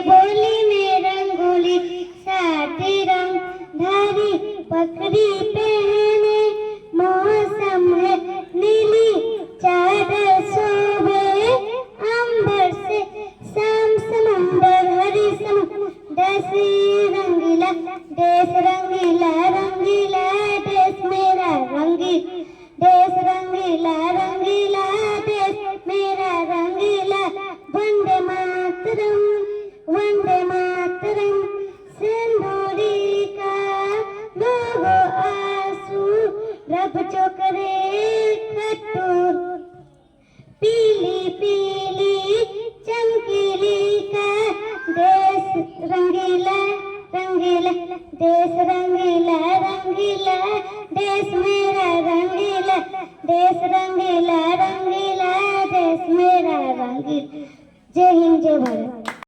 बोली में रंगोली साथी रंग धारी पगड़ी पहने मौसम है नीली चादर शोभे अंबर से शाम समुंदर हरी देश रंगीला देश रंगीला रंगीला देश मेरा देश रंगीला रंगीला देश मेरा रंगीला वंदे मातरम सिंदूरी का लोगो आंसू रब जो करे कटोर पीली पीली चमकीली का देश रंगीला रंगीला देश रंगीला रंगीला